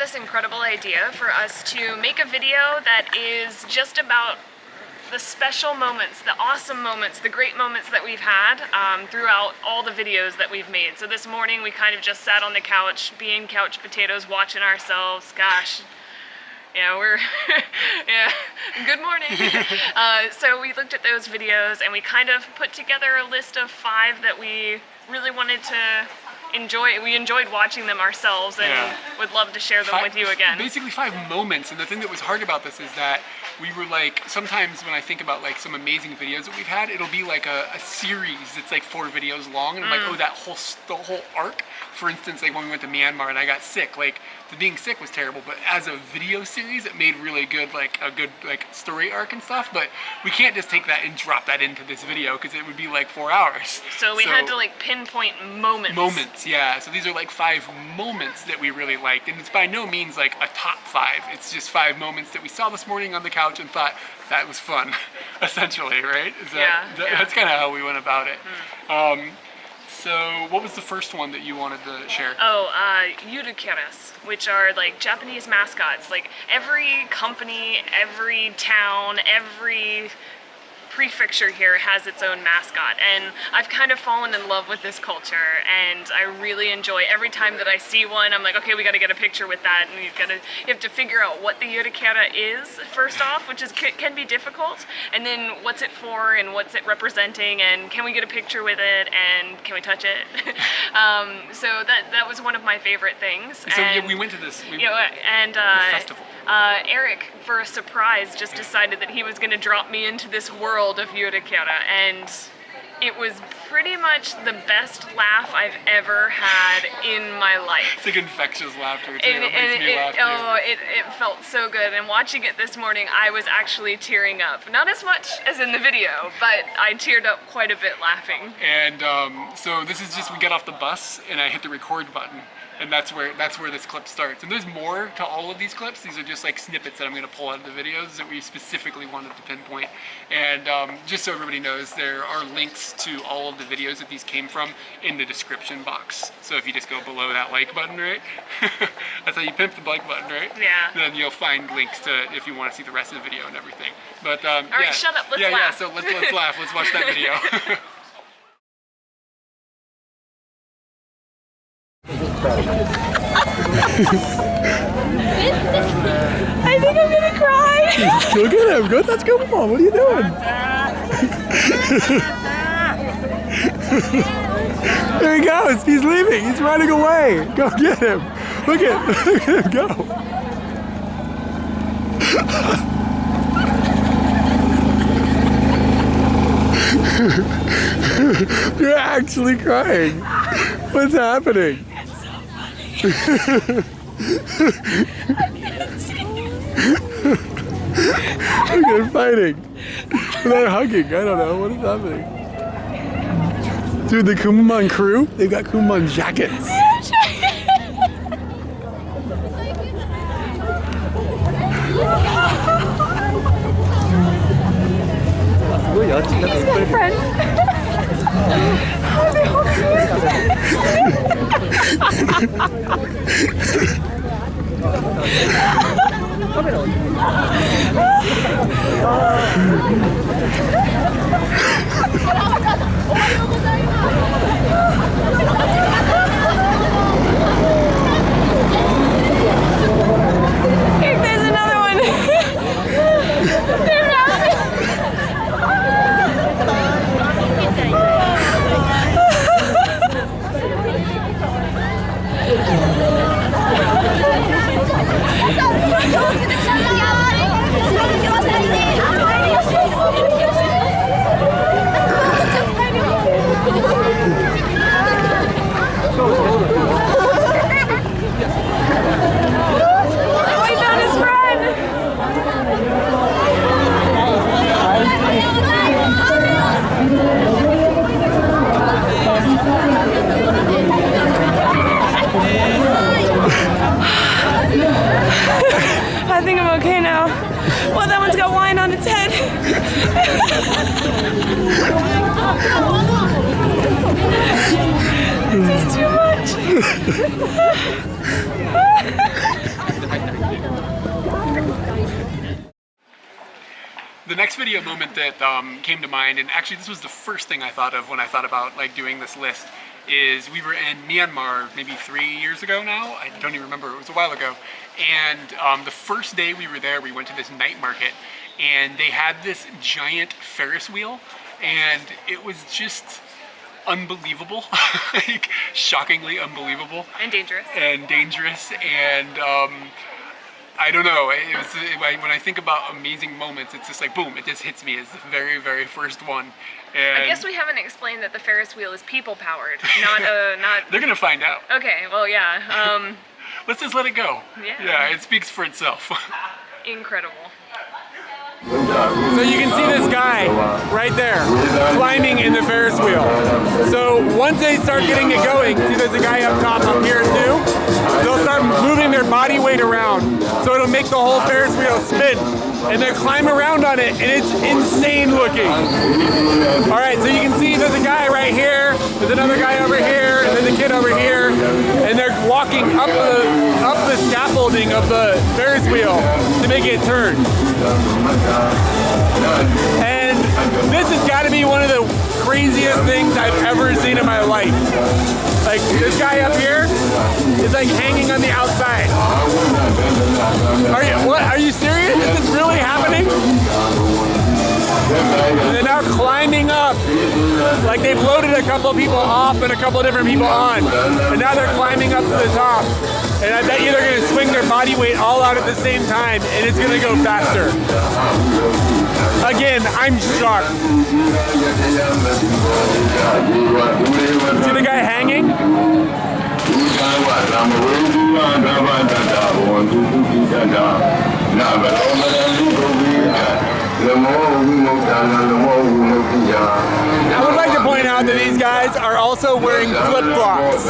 this incredible idea for us to make a video that is just about the special moments, the awesome moments, the great moments that we've had throughout all the videos that we've made. So this morning we kind of just sat on the couch, being couch potatoes, watching ourselves. Gosh, yeah, we're, yeah, good morning. So we looked at those videos and we kind of put together a list of 5 that we really wanted to enjoy. We enjoyed watching them ourselves and would love to share them with you again. Basically 5 moments, and the thing that was hard about this is that we were like, sometimes when I think about like some amazing videos that we've had, it'll be like a series that's like 4 videos long, and I'm like, oh, the whole arc. For instance, like when we went to Myanmar and I got sick, like the being sick was terrible, but as a video series, it made really good, like a good like story arc and stuff. But we can't just take that and drop that into this video because it would be like 4 hours. So we had to like pinpoint moments. Moments, yeah. So these are like 5 moments that we really liked, and it's by no means like a top 5. It's just 5 moments that we saw this morning on the couch and thought that was fun, essentially, right? That's kind of how we went about it. So what was the first one that you wanted to share? Oh, yurukeras, which are like Japanese mascots. Like every company, every town, every prefecture here has its own mascot, and I've kind of fallen in love with this culture, and I really enjoy every time that I see one. I'm like, okay, we got to get a picture with that, and you have to figure out what the yurikera is first off, which is can be difficult, and then what's it for and what's it representing, and can we get a picture with it, and can we touch it? So that was one of my favorite things. So and, yeah, we went to this festival. Eric, for a surprise, just decided that he was going to drop me into this world of yurikera, and it was pretty much the best laugh I've ever had in my life. It's like infectious laughter too. It felt so good, and watching it this morning, I was actually tearing up. Not as much as in the video, but I teared up quite a bit laughing. And so this is just, we got off the bus and I hit the record button. And that's where this clip starts. And there's more to all of these clips. These are just like snippets that I'm gonna pull out of the videos that we specifically wanted to pinpoint. And just so everybody knows, there are links to all of the videos that these came from in the description box. So if you just go below that like button, right? That's how you pimp the like button, right? Yeah. Then you'll find links to if you want to see the rest of the video and everything. But all right, shut up. Let's laugh. Yeah. So let's laugh. Let's watch that video. I think I'm gonna cry. Go get him. Go. Let's go, Mom. What are you doing? There he goes. He's leaving. He's running away. Go get him. Look at him go. You're actually crying. What's happening? It's so funny. I can't see. Look at them fighting. They're hugging. I don't know. What is happening? Dude, the Kumamon crew, they've got Kumamon jackets. He's my friend. Oh, they all Here, there's another one. They're laughing. I think I'm okay now. Well, that one's got wine on its head. This is too much. The next video moment that came to mind, and actually this was the first thing I thought of when I thought about like doing this list, is we were in Myanmar maybe 3 years ago now. I don't even remember, it was a while ago. And the first day we were there, we went to this night market and they had this giant Ferris wheel and it was just unbelievable, like shockingly unbelievable. And dangerous. And dangerous, and I don't know, when I think about amazing moments, it's just like boom, it just hits me as the very, very first one. And I guess we haven't explained that the Ferris wheel is people powered, not they're gonna find out. Okay, well yeah. Let's just let it go. Yeah. It speaks for itself. Incredible. So you can see this guy right there climbing in the Ferris wheel. So once they start getting it going, see there's a guy up top up here too, they'll start moving their body weight around. So it'll make the whole Ferris wheel spin. And they climb around on it and it's insane looking. All right, so you can see there's a guy right here, there's another guy over here, and there's a kid over here, and they're walking up the scaffolding of the Ferris wheel to make it turn. And this has got to be one of the craziest things I've ever seen in my life. Like this guy up here is like hanging on the outside. Are you serious? Is this really happening? And they're now climbing up. Like they've loaded a couple of people off and a couple of different people on. And now they're climbing up to the top. And I bet you they're gonna swing their body weight all out at the same time and it's gonna go faster. Again, I'm shocked. See the guy hanging? I would like to point out that these guys are also wearing flip-flops.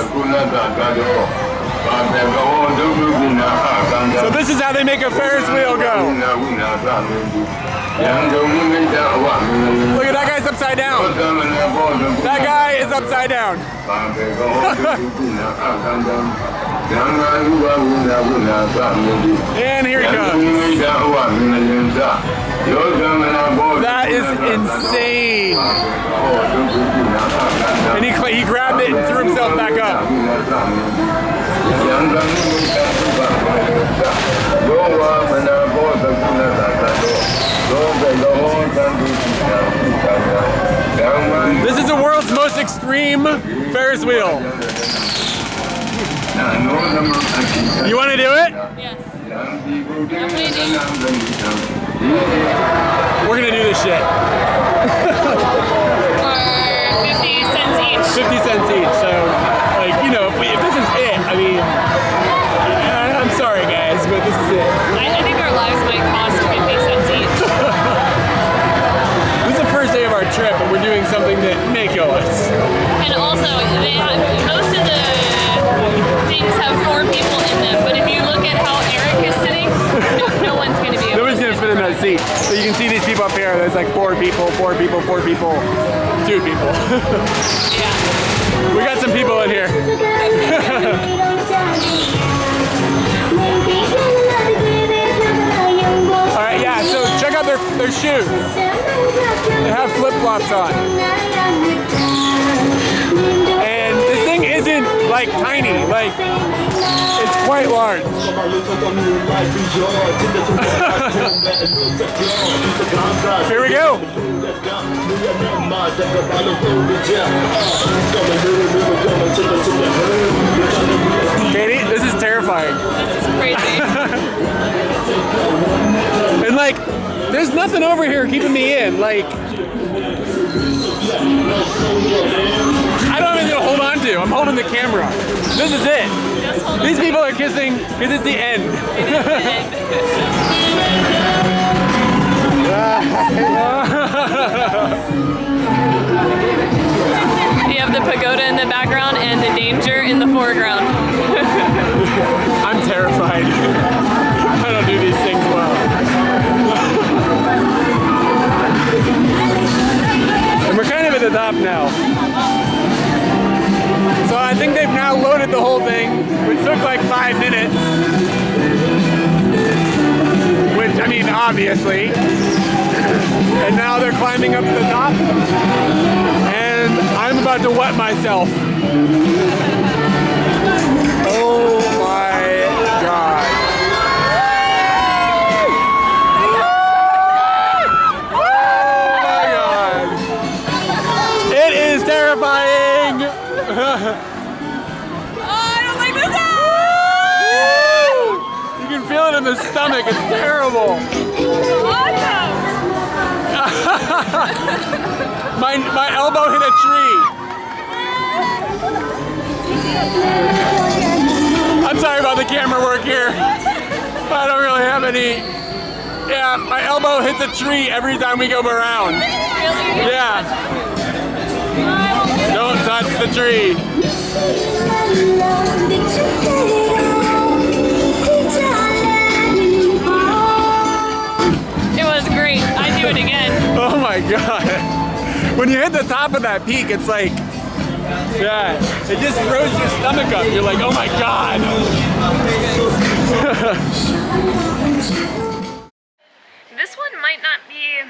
So this is how they make a Ferris wheel go. Look at that guy's upside down. That guy is upside down. And here he comes. That is insane. And he grabbed it and threw himself back up. This is the world's most extreme Ferris wheel. You want to do it? Yes. We're going to do this shit. For 50 cents each. 50 cents each. So, like, you know, if this is it, I mean, I'm sorry guys, but this is it. I think our lives might cost 50 cents each. This is the first day of our trip and we're doing something that may kill us. And also, most of the things have 4 people in them, but if you look at how Eric is sitting, no one's going to be able Nobody's going to fit in that seat. So you can see these people up here, there's like 4 people, 4 people, 4 people, 2 people. Yeah. We got some people in here. Alright, yeah, so check out their shoes. They have flip-flops on. And this thing isn't like tiny, like it's quite large. Here we go. Katie, this is terrifying. This is crazy. And like, there's nothing over here keeping me in. Like, I don't have anything to hold on to. I'm holding the camera. This is it. These people are kissing because it's the end. You have the pagoda in the background and the danger in the foreground. I'm terrified. I don't do these things well. And we're kind of at the top now. So I think they've now loaded the whole thing, which took like 5 minutes. Which, I mean, obviously. And now they're climbing up to the top. And I'm about to wet myself. Oh my God. Oh my God. It is terrifying. I don't like this. You can feel it in the stomach. It's terrible. Awesome. My elbow hit a tree. I'm sorry about the camera work here. I don't really have any. Yeah, my elbow hits a tree every time we go around. Really? Yeah. Don't touch the tree. It was great. I'd do it again. Oh my God. When you hit the top of that peak, it's like, yeah, it just throws your stomach up. You're like, oh my God. This one might not be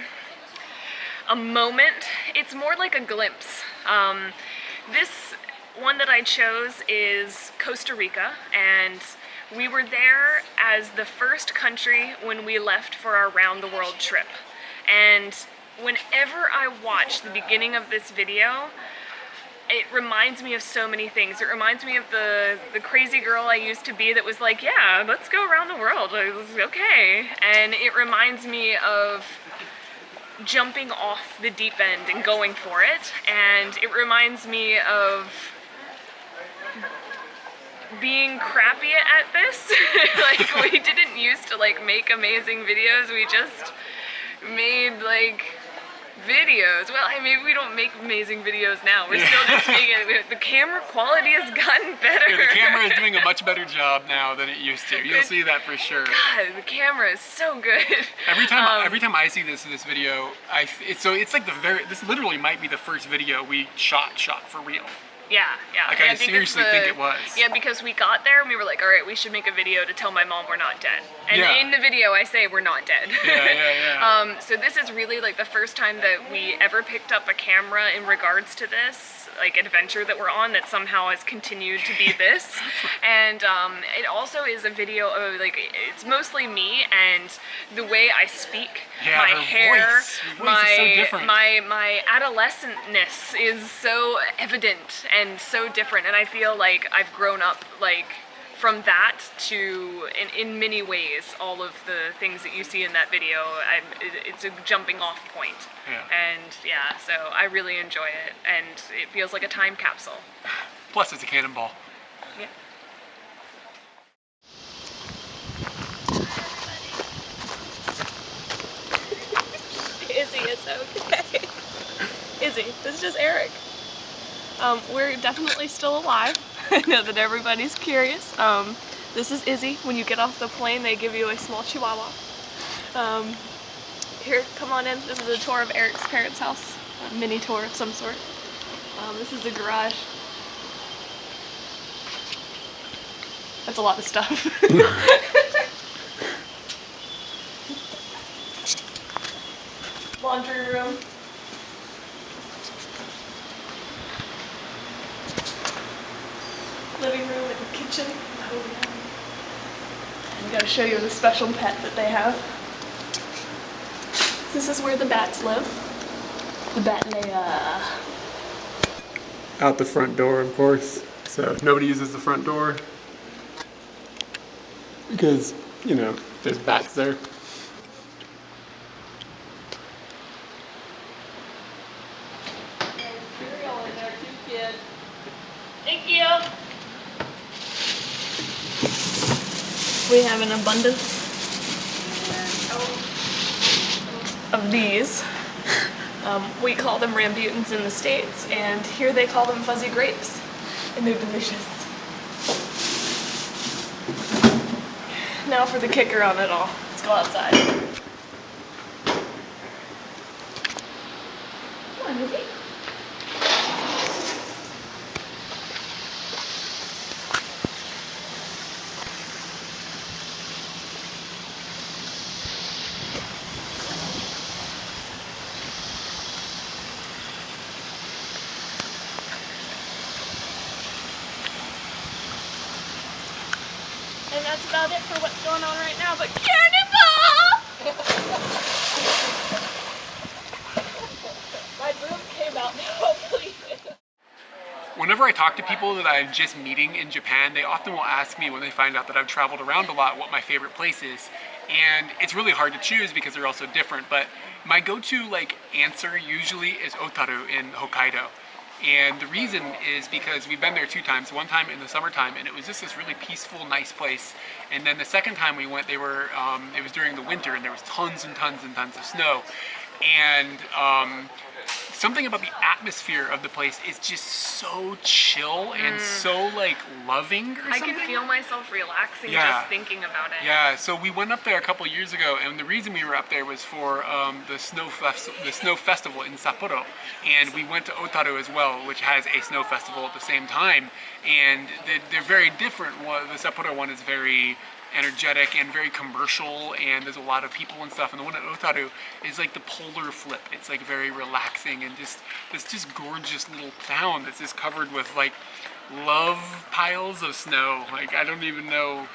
a moment, it's more like a glimpse. This one that I chose is Costa Rica, and we were there as the first country when we left for our round the world trip. And whenever I watch the beginning of this video, it reminds me of so many things. It reminds me of the crazy girl I used to be that was like, yeah, let's go around the world. I was okay. And it reminds me of jumping off the deep end and going for it. And it reminds me of being crappy at this. Like, we didn't used to like make amazing videos. We just made like videos. Well, I mean, we don't make amazing videos now. We're still just making it. The camera quality has gotten better. Yeah, the camera is doing a much better job now than it used to. You'll see that for sure. God, the camera is so good. Every time I see this video, it's like this literally might be the first video we shot for real. Yeah. Like, And I seriously think it was. Yeah, because we got there and we were like, all right, we should make a video to tell my mom we're not dead. And Yeah. in the video, I say we're not dead. Yeah. So this is really like the first time that we ever picked up a camera in regards to this like adventure that we're on that somehow has continued to be this. And it also is a video of like, it's mostly me and the way I speak, Yeah, my her hair, voice is so different. my adolescentness is so evident and so different, and I feel like I've grown up like from that to in many ways all of the things that you see in that video. It's a jumping off point. Yeah. And yeah, so I really enjoy it, and it feels like a time capsule. Plus, it's a cannonball. Yeah. Izzy, it's okay. Izzy, this is just Eric. We're definitely still alive. I know that everybody's curious. This is Izzy. When you get off the plane, they give you a small chihuahua. Here, come on in. This is a tour of Eric's parents' house. A mini tour of some sort. This is the garage. That's a lot of stuff. Laundry room. Living room and kitchen. Oh yeah. I'm gonna show you the special pet that they have. This is where the bats live. The bat layer. Out the front door, of course. So nobody uses the front door because, you know, there's bats there. Cereal in there too, kid. Thank you. We have an abundance of these. We call them rambutans in the States, and here they call them fuzzy grapes, and they're delicious. Now for the kicker on it all. Let's go outside. Come on, Izzy. And that's about it for what's going on right now, but cannonball! My boob came out now, please. Whenever I talk to people that I'm just meeting in Japan, they often will ask me when they find out that I've traveled around a lot what my favorite place is. And it's really hard to choose because they're all so different, but my go-to answer usually is Otaru in Hokkaido. And the reason is because we've been there 2 times, one time in the summertime, and it was just this really peaceful, nice place. And then the second time we went, it was during the winter, and there was tons and tons and tons of snow. And something about the atmosphere of the place is just so chill and so loving or something. I can feel myself relaxing just thinking about it. Yeah, so we went up there a couple years ago, and the reason we were up there was for the snow festival in Sapporo, and we went to Otaru as well, which has a snow festival at the same time, and they're very different. The Sapporo one is very energetic and very commercial, and there's a lot of people and stuff, and the one at Otaru is like the polar flip. It's very relaxing and just gorgeous little town that's just covered with love piles of snow. I don't even know,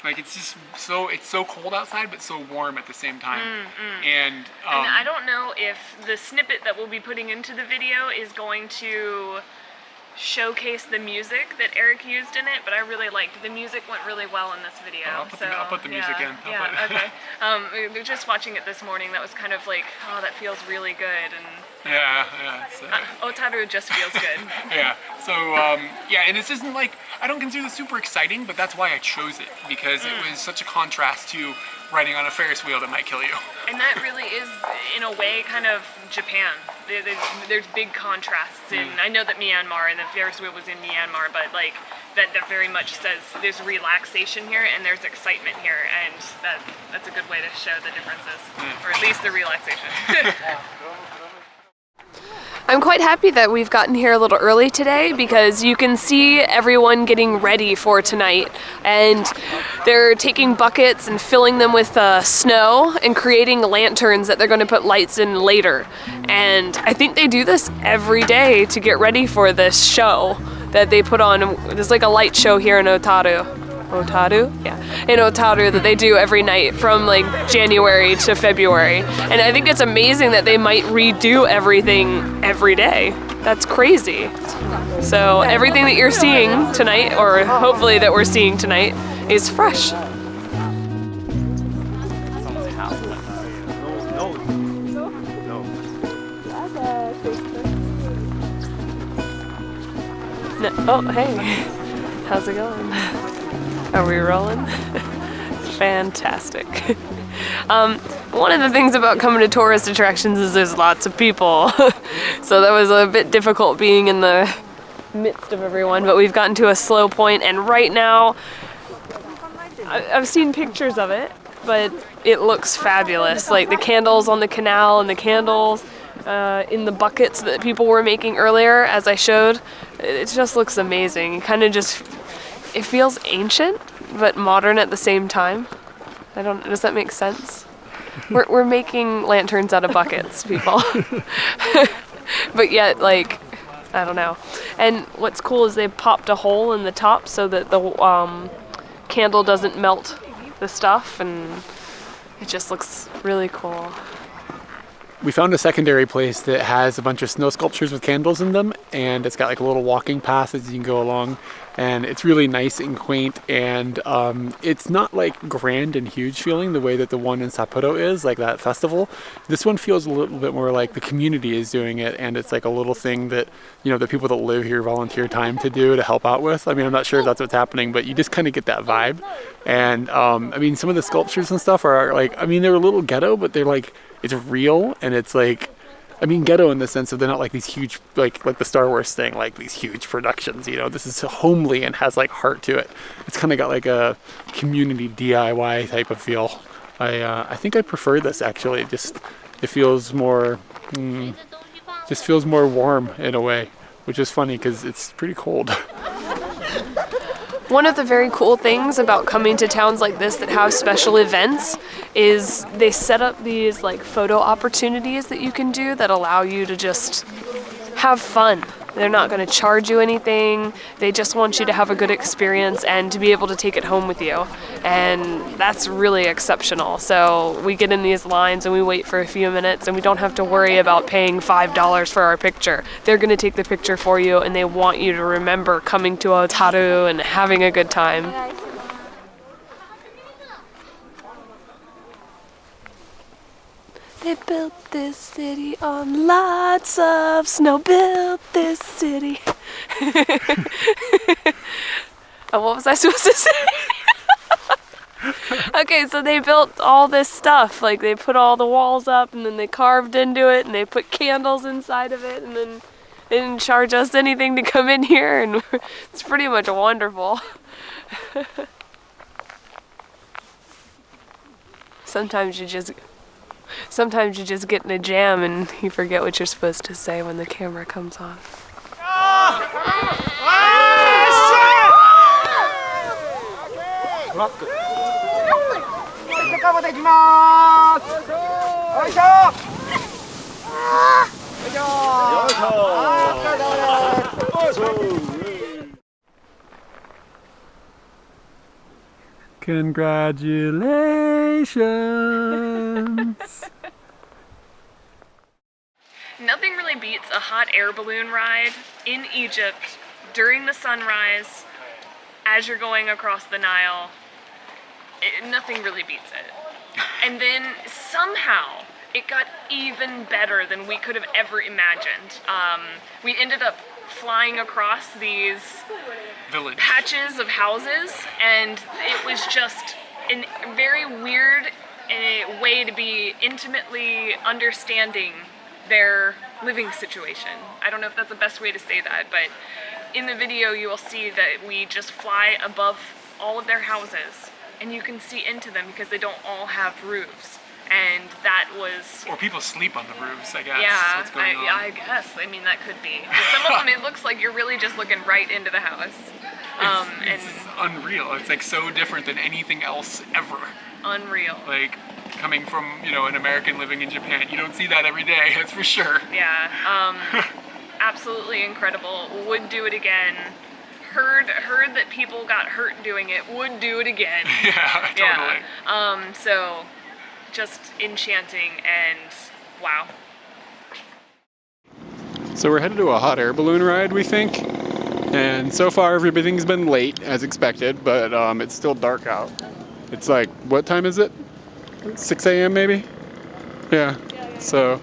it's just it's so cold outside but so warm at the same time. And I don't know if the snippet that we'll be putting into the video is going to showcase the music that Eric used in it, but I really liked the music. Went really well in this video. I'll put the music in. Okay. Just watching it this morning, that was kind of oh, that feels really good. And Otaru just feels good. Yeah. So and this isn't I don't consider this super exciting, but that's why I chose it, because it was such a contrast to riding on a Ferris wheel that might kill you. And that really is, in a way, kind of Japan. There's big contrasts, and I know that Myanmar and the Ferris wheel was in Myanmar, but that very much says there's relaxation here and there's excitement here, and that's a good way to show the differences, or at least the relaxation. I'm quite happy that we've gotten here a little early today, because you can see everyone getting ready for tonight, and they're taking buckets and filling them with snow and creating lanterns that they're going to put lights in later. And I think they do this every day to get ready for this show that they put on. There's a light show here in Otaru. In Otaru that they do every night from January to February. And I think it's amazing that they might redo everything every day. That's crazy. So everything that you're seeing tonight, or hopefully that we're seeing tonight, is fresh. Oh, hey. How's it going? Are we rolling? Fantastic. One of the things about coming to tourist attractions is there's lots of people. So that was a bit difficult being in the midst of everyone, but we've gotten to a slow point, and right now, I've seen pictures of it, but it looks fabulous. The candles on the canal and the candles in the buckets that people were making earlier, as I showed, it just looks amazing. It feels ancient, but modern at the same time. Does that make sense? We're making lanterns out of buckets, people. But yet, I don't know. And what's cool is they popped a hole in the top so that the candle doesn't melt the stuff, and it just looks really cool. We found a secondary place that has a bunch of snow sculptures with candles in them, and it's got a little walking path as you can go along, and it's really nice and quaint, and it's not grand and huge feeling the way that the one in Sapporo is, that festival. This one feels a little bit more like the community is doing it, and it's a little thing that the people that live here volunteer time to do to help out with. I'm not sure if that's what's happening, but you just kind of get that vibe. And some of the sculptures and stuff are they're a little ghetto, but they're it's real, and it's ghetto in the sense of they're not these huge, like the Star Wars thing, these huge productions, This is homely and has heart to it. It's kind of got a community DIY type of feel. I think I prefer this, actually. It feels more, just feels more warm in a way, which is funny because it's pretty cold. One of the very cool things about coming to towns like this that have special events is they set up these photo opportunities that you can do that allow you to just have fun. They're not going to charge you anything. They just want you to have a good experience and to be able to take it home with you. And that's really exceptional. So we get in these lines and we wait for a few minutes and we don't have to worry about paying $5 for our picture. They're going to take the picture for you and they want you to remember coming to Otaru and having a good time. They built this city on lots of snow, built this city. What was I supposed to say? Okay, so they built all this stuff. Like they put all the walls up and then they carved into it and they put candles inside of it and then they didn't charge us anything to come in here and it's pretty much wonderful. Sometimes you just get in a jam and you forget what you're supposed to say when the camera comes on. Congratulations. Nothing really beats a hot air balloon ride in Egypt during the sunrise as you're going across the Nile. Nothing really beats it. And then somehow it got even better than we could have ever imagined. We ended up flying across these patches of houses and it was just a very weird way to be intimately understanding their living situation. I don't know if that's the best way to say that, but in the video you will see that we just fly above all of their houses and you can see into them because they don't all have roofs. And that was... Or people sleep on the roofs, I guess. Yeah, What's going on. I guess. I mean, that could be. Some of them, it looks like you're really just looking right into the house. It's unreal. It's like so different than anything else ever. Unreal. Like, coming from, you know, an American living in Japan, you don't see that every day, that's for sure. Yeah, absolutely incredible. Would do it again. Heard that people got hurt doing it. Would do it again. Yeah, totally. Yeah. So, just enchanting and wow. So we're headed to a hot air balloon ride, we think. And so far everything's been late, as expected, but it's still dark out. It's like, what time is it? 6 a.m. maybe? Yeah. So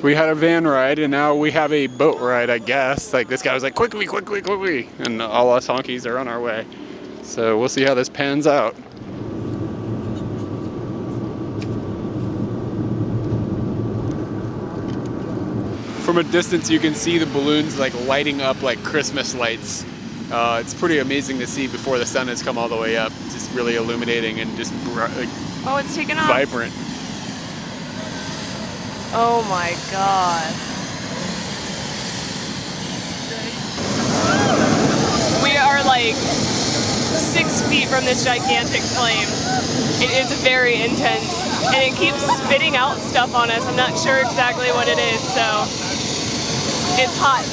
we had a van ride and now we have a boat ride, I guess. Like this guy was like, quickly, quickly, quickly. And all us honkies are on our way. So we'll see how this pans out. From a distance you can see the balloons like lighting up like Christmas lights. It's pretty amazing to see before the sun has come all the way up. It's just really illuminating and just like, Oh, it's taken off. vibrant. Oh my god. We are like 6 feet from this gigantic flame. It is very intense and it keeps spitting out stuff on us. I'm not sure exactly what it is, so it's hot.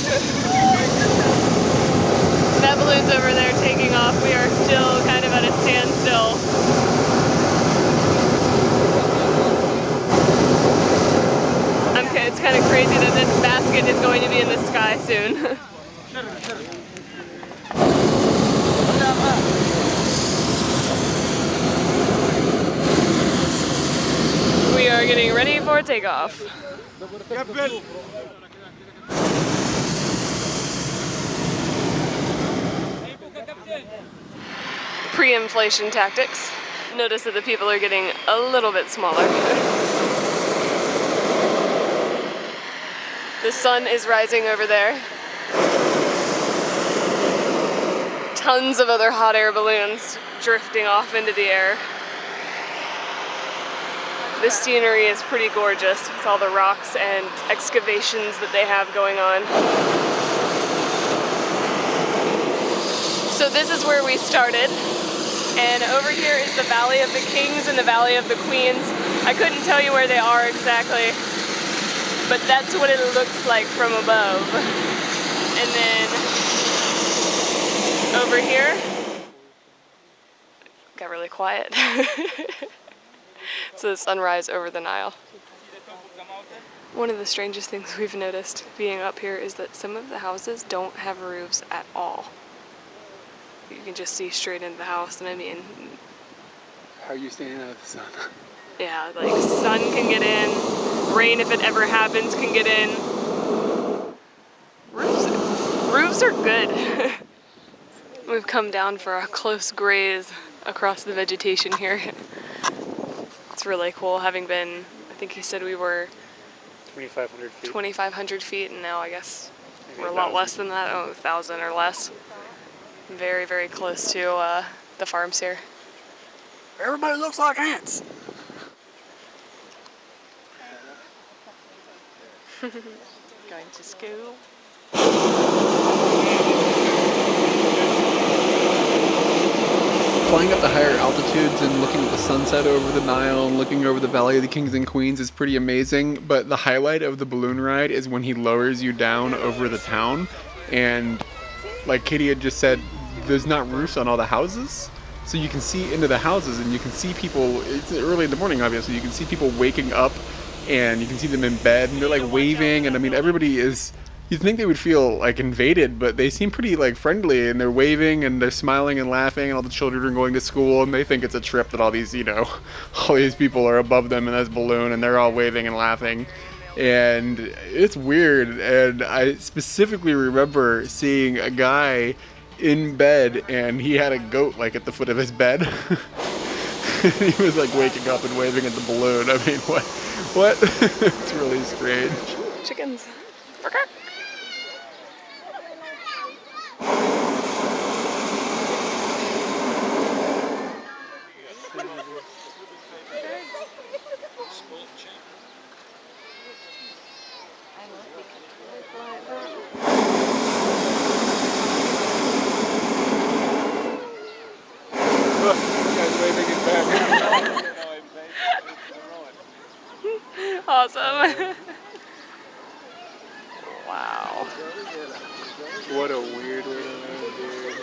That balloon's over there taking off. We are still kind of at a standstill. It's kind of crazy that this basket is going to be in the sky soon. We are getting ready for takeoff. Pre-inflation tactics. Notice that the people are getting a little bit smaller. The sun is rising over there. Tons of other hot air balloons drifting off into the air. This scenery is pretty gorgeous with all the rocks and excavations that they have going on. So this is where we started. And over here is the Valley of the Kings and the Valley of the Queens. I couldn't tell you where they are exactly, but that's what it looks like from above. And then over here, got really quiet. So the sunrise over the Nile. One of the strangest things we've noticed being up here is that some of the houses don't have roofs at all. You can just see straight into the house, and I mean, How are you standing out of the sun? yeah, like sun can get in, rain if it ever happens can get in. Roofs are good. We've come down for a close graze across the vegetation here. It's really cool, having been, I think he said we were 2,500 feet. 2,500 feet, and now I guess Maybe we're a lot 1,000. less than that, 1,000 or less. Very, very close to the farms here. Everybody looks like ants. Going to school. Flying up to higher altitudes and looking at the sunset over the Nile and looking over the Valley of the Kings and Queens is pretty amazing, but the highlight of the balloon ride is when he lowers you down over the town, and like Katie had just said, there's not roofs on all the houses, so you can see into the houses and you can see people, it's early in the morning obviously, you can see people waking up and you can see them in bed and they're like waving, and I mean everybody is, you'd think they would feel like invaded, but they seem pretty like friendly, and they're waving and they're smiling and laughing, and all the children are going to school and they think it's a trip that all these, you know, all these people are above them in this balloon and they're all waving and laughing. And it's weird, and I specifically remember seeing a guy in bed and he had a goat like at the foot of his bed. He was like waking up and waving at the balloon. I mean, what? It's really strange. Chickens. Awesome. Wow. What a weird way to learn, dude.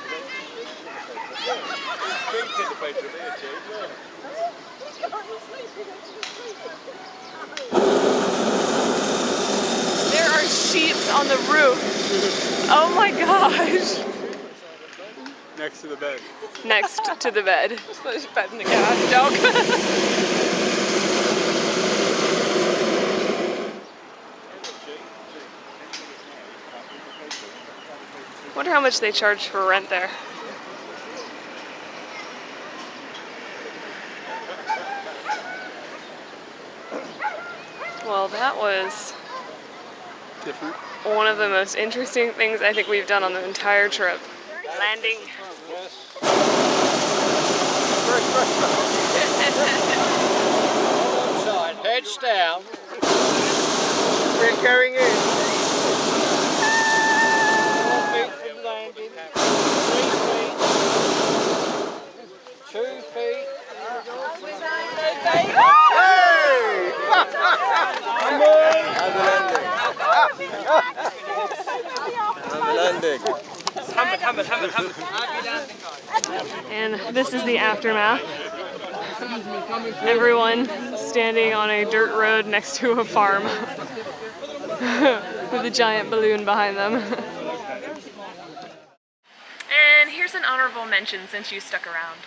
There are sheets on the roof. Oh my gosh. Next to the bed. Next to the bed. Just petting the cat dog. Wonder how much they charge for rent there. Well, that was Different. one of the most interesting things I think we've done on the entire trip. Landing. Heads down. We're going in. 4 feet from landing. 3 feet. 2 feet. And this is the aftermath. Everyone standing on a dirt road next to a farm with a giant balloon behind them. And here's an honorable mention since you stuck around.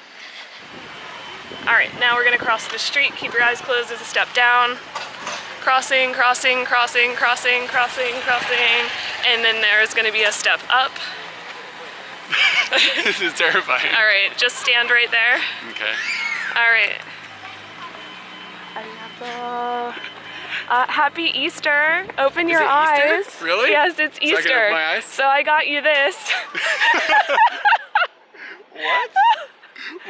Alright, now we're gonna cross the street. Keep your eyes closed as a step down. Crossing, crossing, crossing, crossing, crossing, crossing. And then there's gonna be a step up. This is terrifying. Alright, just stand right there. Okay. Alright. Happy Easter. Open your it eyes. Easter? Really? Yes, it's So I can Easter. open my eyes? So I got you this. What?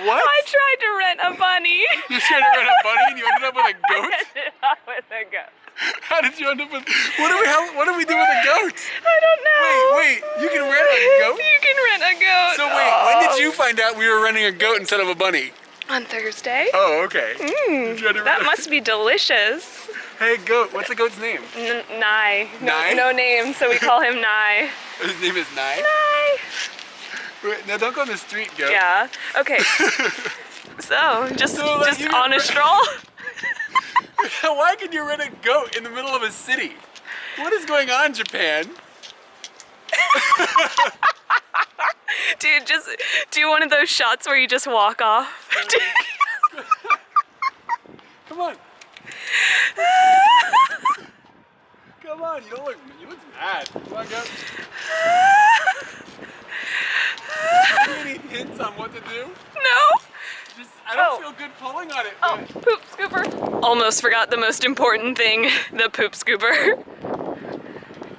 What? I tried to rent a bunny. You tried to rent a bunny and you ended up with a goat? Ended up with a goat. How did you end up with? What do we do with a goat? I don't know. Wait, you can rent a goat? You can rent a goat. So wait, when did you find out we were renting a goat instead of a bunny? On Thursday. Oh, okay. You tried to That rent- must be delicious. Hey, goat. What's the goat's name? Nye. Nye? No name, so we call him Nye. His name is Nye? Nye. Wait, no, don't go on the street, goat. Yeah. Okay. So, just you- on a stroll. Why could you rent a goat in the middle of a city? What is going on, Japan? Dude, just do one of those shots where you just walk off. Come on. Come on, you look mad. Come on, goat. Do you any hints on what to do? No. I don't feel good pulling on it. Oh, poop scooper. Almost forgot the most important thing, the poop scooper.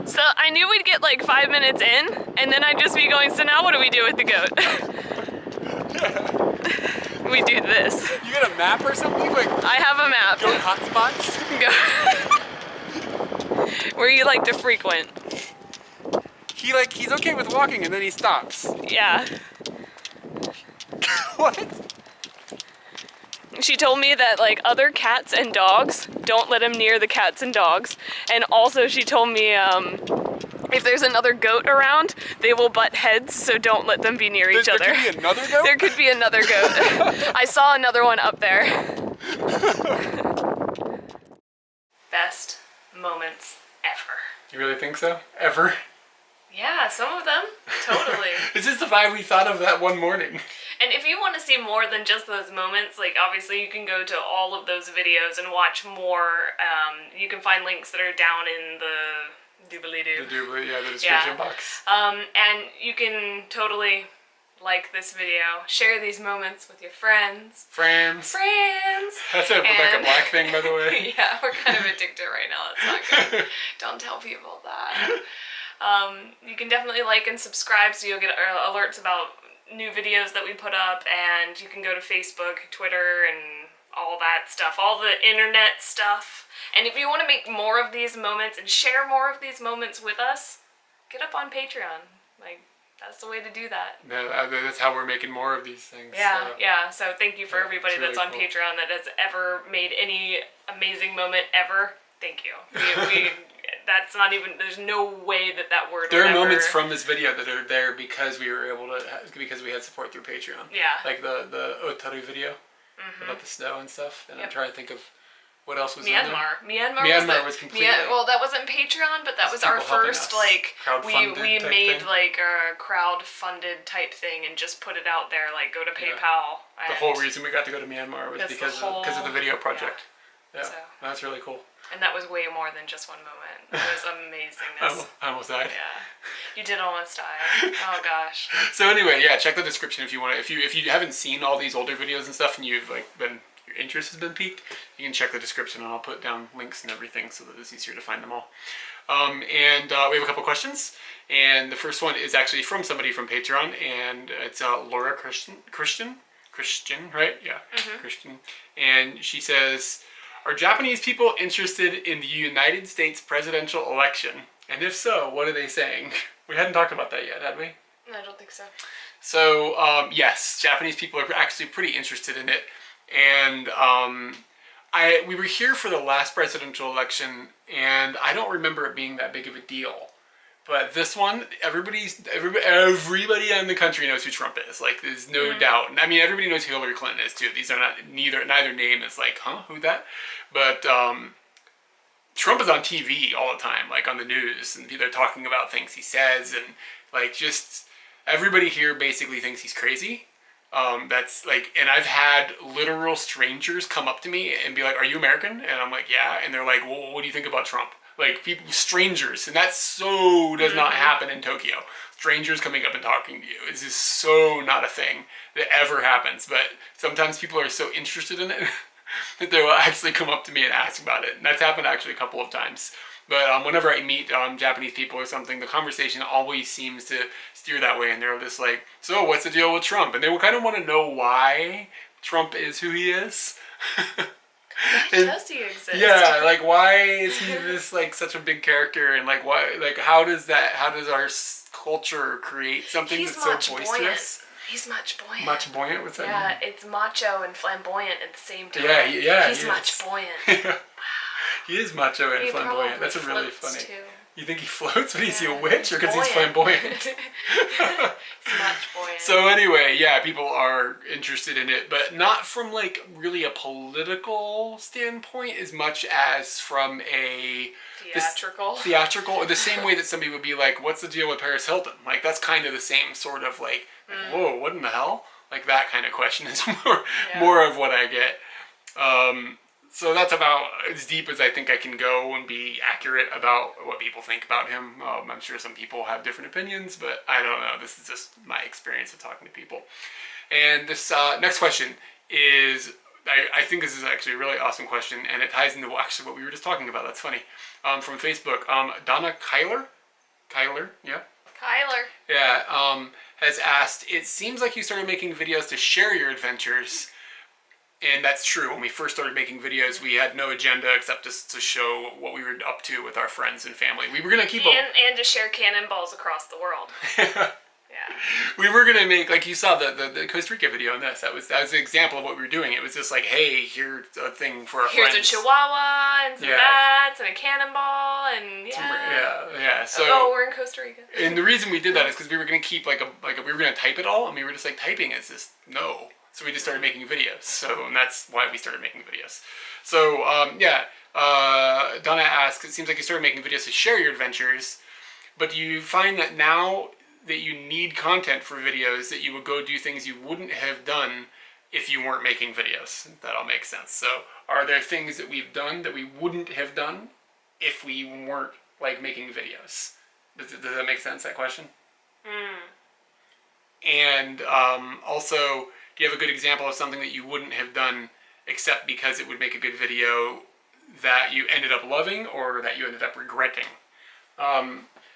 So I knew we'd get like 5 minutes in, and then I'd just be going, so now what do we do with the goat? We do this. You got a map or something? Like I have a map. goat hotspots? Where you like to frequent. He's okay with walking and then he stops. Yeah. What? She told me that like other cats and dogs don't let him near the cats and dogs, and also she told me if there's another goat around, they will butt heads, so don't let them be near each other. There could be another goat? There could be another goat. I saw another one up there. Best moments ever. You really think so? Ever? Yeah, some of them. Totally. It's just the vibe we thought of that one morning. And if you want to see more than just those moments, like obviously you can go to all of those videos and watch more. You can find links that are down in the doobly-doo. The description box. And you can totally like this video, share these moments with your friends. Friends. That's a Rebecca Black thing, by the way. Yeah, we're kind of addicted right now. That's not good. Don't tell people that. You can definitely like and subscribe so you'll get alerts about new videos that we put up, and you can go to Facebook, Twitter, and all that stuff, all the internet stuff. And if you want to make more of these moments and share more of these moments with us, get up on Patreon. Like, that's the way to do that. Yeah, that's how we're making more of these things. Yeah, yeah. So thank you for everybody it's really that's on cool. Patreon that has ever made any amazing moment ever. Thank you. We that's not even, there's no way that word There would are ever... moments from this video that are there because we were able to, because we had support through Patreon. Yeah. Like the Otaru video about the snow and stuff. And I'm trying to think of what else was in there. Myanmar was completely... well, that wasn't Patreon, but that was our people helping first, us. like, we Crowdfunded type made, thing. like, a crowd-funded type thing and just put it out there, like, go to PayPal. The whole reason we got to go to Myanmar was because of the video project. Yeah, So. That's really cool. And that was way more than just one moment. It was amazingness. I almost died. Yeah. You did almost die. Oh, gosh. So anyway, yeah, check the description if you want to. If you haven't seen all these older videos and stuff, and you've like your interest has been piqued, you can check the description, and I'll put down links and everything so that it's easier to find them all. And we have a couple questions, and the first one is actually from somebody from Patreon, and it's Laura Christian, right? Yeah, Christian, and she says, "Are Japanese people interested in the United States presidential election? And if so, what are they saying?" We hadn't talked about that yet, had we? I don't think so. So, yes, Japanese people are actually pretty interested in it. And we were here for the last presidential election, and I don't remember it being that big of a deal. But this one, everybody in the country knows who Trump is. Like, there's no doubt. I mean, everybody knows who Hillary Clinton is too. These are neither name is like, huh, who that? But Trump is on TV all the time, like on the news, and they're talking about things he says, and like just everybody here basically thinks he's crazy. That's like, and I've had literal strangers come up to me and be like, "Are you American?" And I'm like, "Yeah." And they're like, "Well, what do you think about Trump?" Like people, strangers, and that so does not happen in Tokyo. Strangers coming up and talking to you. It's just so not a thing that ever happens. But sometimes people are so interested in it that they will actually come up to me and ask about it. And that's happened actually a couple of times. But whenever I meet Japanese people or something, the conversation always seems to steer that way. And they're just like, "So what's the deal with Trump?" And they will kind of want to know why Trump is who he is. Does he exist? Yeah, like why is he this like such a big character, and like why, like how does our culture create something that's so boisterous? He's much buoyant. Much buoyant, what's that mean? Yeah, it's macho and flamboyant at the same time. Yeah, He's he much is. buoyant. He is macho and He flamboyant. probably That's a really floats, funny. too. You think he floats when he's a Yeah, witch, or because he's buoyant. flamboyant? He's much buoyant. So anyway, yeah, people are interested in it, but not from like really a political standpoint as much as from a theatrical, or the same way that somebody would be like, "What's the deal with Paris Hilton?" Like that's kind of the same sort of like "Whoa, what in the hell?" Like that kind of question is more of what I get. So that's about as deep as I think I can go and be accurate about what people think about him. I'm sure some people have different opinions, but I don't know. This is just my experience of talking to people. And this next question is, I think this is actually a really awesome question, and it ties into actually what we were just talking about. That's funny. From Facebook, Donna Kyler, yeah? Yeah, has asked, it seems like you started making videos to share your adventures. And that's true. When we first started making videos, we had no agenda except just to show what we were up to with our friends and family. We were going to keep and to share cannonballs across the world. Yeah. We were going to make, like you saw the Costa Rica video in this. That was an example of what we were doing. It was just like, hey, here's a thing for our friends. Here's a chihuahua and some bats and a cannonball and yeah. So we're in Costa Rica. And the reason we did that is because we were going to keep we were going to type it all, and we were just like, typing is just no. So we just started making videos. So, and that's why we started making videos. So, Donna asks, it seems like you started making videos to share your adventures, but do you find that now that you need content for videos, that you would go do things you wouldn't have done if you weren't making videos? If that all makes sense. So, are there things that we've done that we wouldn't have done if we weren't, like, making videos? Does that make sense, that question? And also, do you have a good example of something that you wouldn't have done except because it would make a good video that you ended up loving or that you ended up regretting?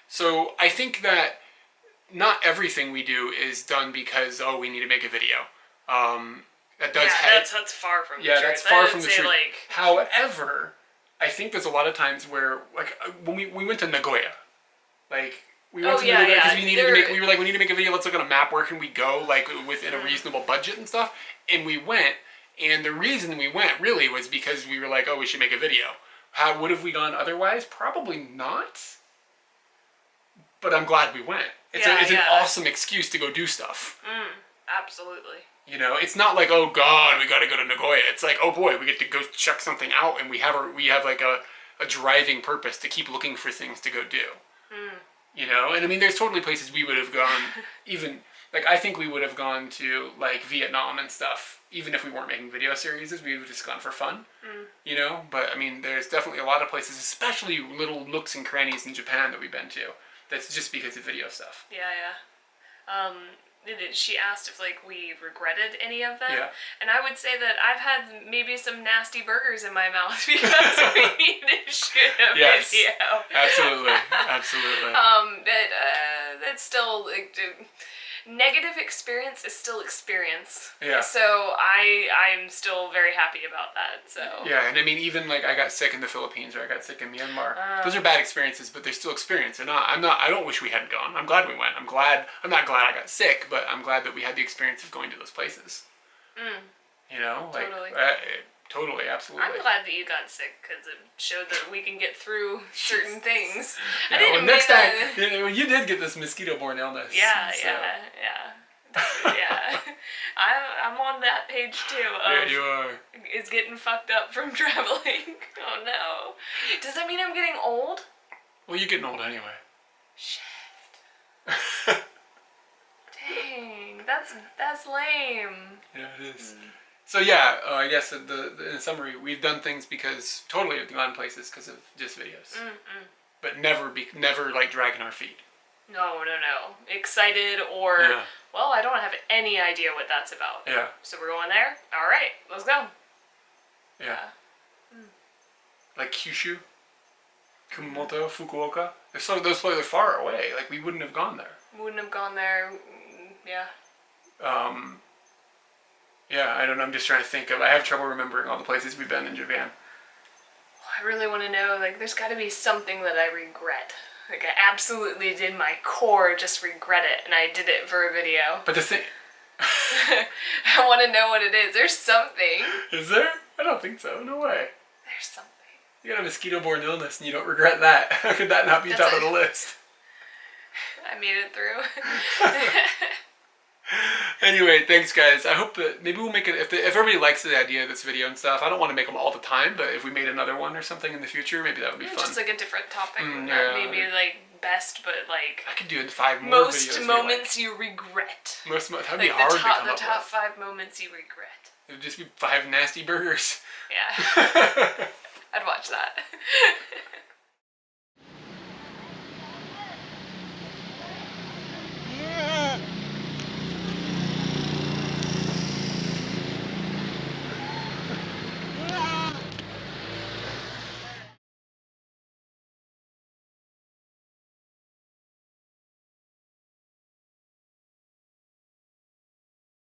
So I think that not everything we do is done because, we need to make a video. That's far from the truth. That's far from the truth. Like... However, I think there's a lot of times where, like, when we went to Nagoya, like, we went to Nagoya because we need to make a video, let's look at a map, where can we go, like, within a reasonable budget and stuff, and we went, and the reason we went, really, was because we were like, we should make a video. How would have we gone otherwise? Probably not, but I'm glad we went. It's an awesome excuse to go do stuff. Absolutely. You know, it's not like, oh God, we got to go to Nagoya. It's like, oh boy, we get to go check something out, and we have like a driving purpose to keep looking for things to go do. You know, and I mean, there's totally places we would have gone, even, like, I think we would have gone to, like, Vietnam and stuff, even if we weren't making video series, we would have just gone for fun, you know, but, I mean, there's definitely a lot of places, especially little nooks and crannies in Japan that we've been to, that's just because of video stuff. She asked if, like, we regretted any of them. Yeah. And I would say that I've had maybe some nasty burgers in my mouth because we need to shoot a video. Absolutely. That's still, like, negative experience is still experience. Yeah. So I'm still very happy about that. So. Yeah, and I mean, even, like, I got sick in the Philippines, or I got sick in Myanmar. Those are bad experiences, but they're still experience. I don't wish we hadn't gone. I'm glad we went. I'm not glad I got sick, but I'm glad that we had the experience of going to those places. You know? Like, totally, absolutely. I'm glad that you got sick, because it showed that we can get through certain things. Yeah, next time, you did get this mosquito-borne illness. Yeah. I'm on that page too. Yeah, you are. Is getting fucked up from traveling. Oh no. Does that mean I'm getting old? Well, you're getting old anyway. Shit. Dang, that's lame. Yeah, it is. So yeah, I guess in summary, we've done things because totally have gone places because of just videos, but never like dragging our feet. No. Excited or well, I don't have any idea what that's about. Yeah. So we're going there. All right, let's go. Yeah. Like Kyushu, Kumamoto, Fukuoka. Those places are far away. Like we wouldn't have gone there. Yeah. Yeah, I don't know. I'm just trying to think of. I have trouble remembering all the places we've been in Japan. I really want to know. Like, there's got to be something that I regret. Like, I absolutely did my core just regret it, and I did it for a video. But the thing... I want to know what it is. There's something. Is there? I don't think so. No way. There's something. You got a mosquito-borne illness and you don't regret that. How could that not be top of the list? I made it through. Anyway, thanks guys. I hope that maybe we'll make it, if everybody likes the idea of this video and stuff, I don't want to make them all the time, but if we made another one or something in the future, maybe that would be fun. Just like a different topic. Yeah. Maybe like best, but like... I could do 5 more videos. Most moments you regret. That'd be Like hard to come up the top with. 5 moments you regret. It would just be 5 nasty burgers. Yeah. I'd watch that.